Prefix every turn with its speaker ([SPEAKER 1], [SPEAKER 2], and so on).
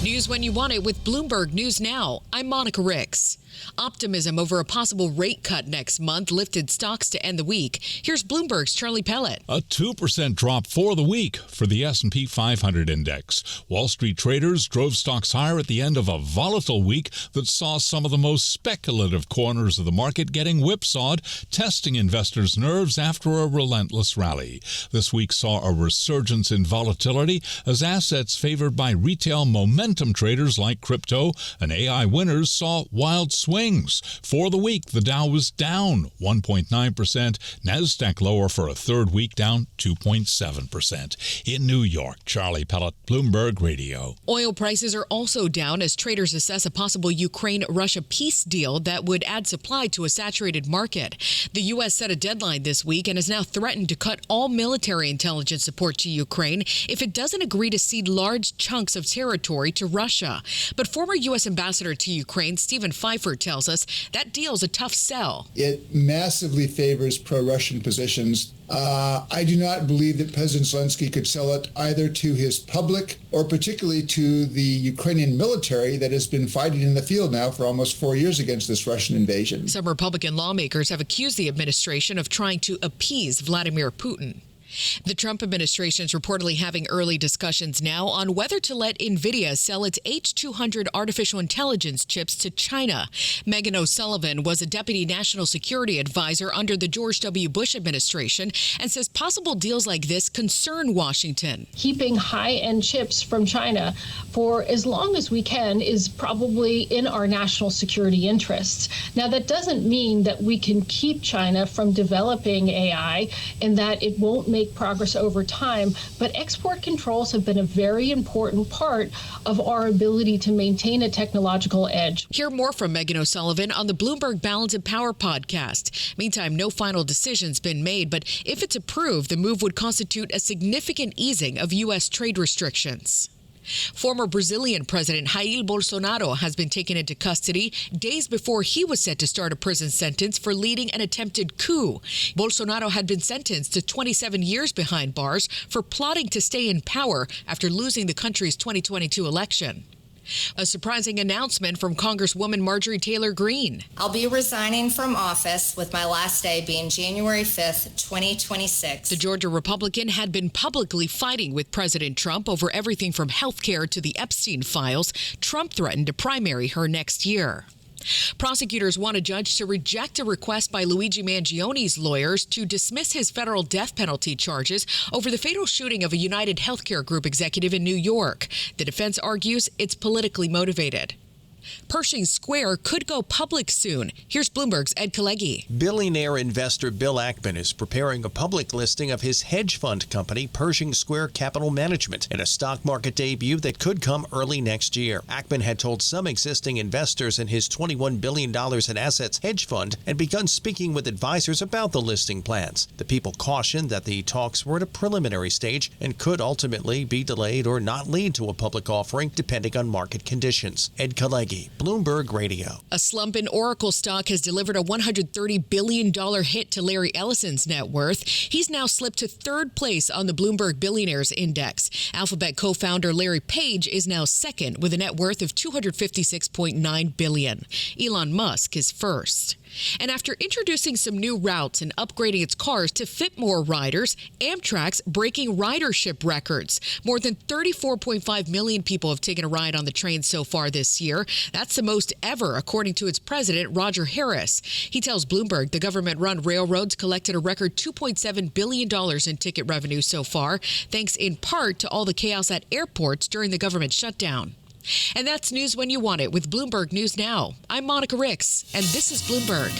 [SPEAKER 1] News when you want it with Bloomberg News Now. I'm Monica Rix. Optimism over a possible rate cut next month lifted stocks to end the week. Here's Bloomberg's Charlie Pellett.
[SPEAKER 2] A 2% drop for the week for the S&P 500 index. Wall Street traders drove stocks higher at the end of a volatile week that saw some of the most speculative corners of the market getting whipsawed, testing investors' nerves after a relentless rally. This week saw a resurgence in volatility as assets favored by retail momentum traders like crypto and AI winners saw wild swings. For the week, the Dow was down 1.9%, NASDAQ lower for a third week, down 2.7%. In New York, Charlie Pellett, Bloomberg Radio.
[SPEAKER 1] Oil prices are also down as traders assess a possible Ukraine-Russia peace deal that would add supply to a saturated market. The U.S. set a deadline this week and has now threatened to cut all military intelligence support to Ukraine if it doesn't agree to cede large chunks of territory to Russia. But former U.S. ambassador to Ukraine, Stephen Pfeiffer, tells us that deal's a tough sell.
[SPEAKER 3] It massively favors pro-Russian positions. I do not believe that President Zelensky could sell it either to his public or particularly to the Ukrainian military that has been fighting in the field now for almost 4 years against this Russian invasion.
[SPEAKER 1] Some Republican lawmakers have accused the administration of trying to appease Vladimir Putin. The Trump administration is reportedly having early discussions now on whether to let NVIDIA sell its H200 artificial intelligence chips to China. Megan O'Sullivan was a deputy national security advisor under the George W. Bush administration and says possible deals like this concern Washington.
[SPEAKER 4] Keeping high-end chips from China for as long as we can is probably in our national security interests. Now, that doesn't mean that we can keep China from developing AI and that it won't make progress over time, but export controls have been a very important part of our ability to maintain a technological edge.
[SPEAKER 1] Hear more from Megan O'Sullivan on the Bloomberg Balance and Power podcast. Meantime, no final decision's been made, but if it's approved, the move would constitute a significant easing of U.S. trade restrictions. Former Brazilian President Jair Bolsonaro has been taken into custody days before he was set to start a prison sentence for leading an attempted coup. Bolsonaro had been sentenced to 27 years behind bars for plotting to stay in power after losing the country's 2022 election. A surprising announcement from Congresswoman Marjorie Taylor Greene.
[SPEAKER 5] I'll be resigning from office with my last day being January 5th, 2026.
[SPEAKER 1] The Georgia Republican had been publicly fighting with President Trump over everything from health care to the Epstein files. Trump threatened to primary her next year. Prosecutors want a judge to reject a request by Luigi Mangioni's lawyers to dismiss his federal death penalty charges over the fatal shooting of a United Healthcare Group executive in New York. The defense argues it's politically motivated. Pershing Square could go public soon. Here's Bloomberg's Ed Kalegi.
[SPEAKER 6] Billionaire investor Bill Ackman is preparing a public listing of his hedge fund company, Pershing Square Capital Management, in a stock market debut that could come early next year. Ackman had told some existing investors in his $21 billion in assets hedge fund and begun speaking with advisors about the listing plans. The people cautioned that the talks were at a preliminary stage and could ultimately be delayed or not lead to a public offering depending on market conditions. Ed Kalegi, Bloomberg Radio.
[SPEAKER 1] A slump in Oracle stock has delivered a $130 billion hit to Larry Ellison's net worth. He's now slipped to third place on the Bloomberg Billionaires Index. Alphabet co-founder Larry Page is now second with a net worth of $256.9 billion. Elon Musk is first. And after introducing some new routes and upgrading its cars to fit more riders, Amtrak's breaking ridership records. More than 34.5 million people have taken a ride on the train so far this year. That's the most ever, according to its president, Roger Harris. He tells Bloomberg the government-run railroads collected a record $2.7 billion in ticket revenue so far, thanks in part to all the chaos at airports during the government shutdown. And that's news when you want it with Bloomberg News Now. I'm Monica Rix, and this is Bloomberg.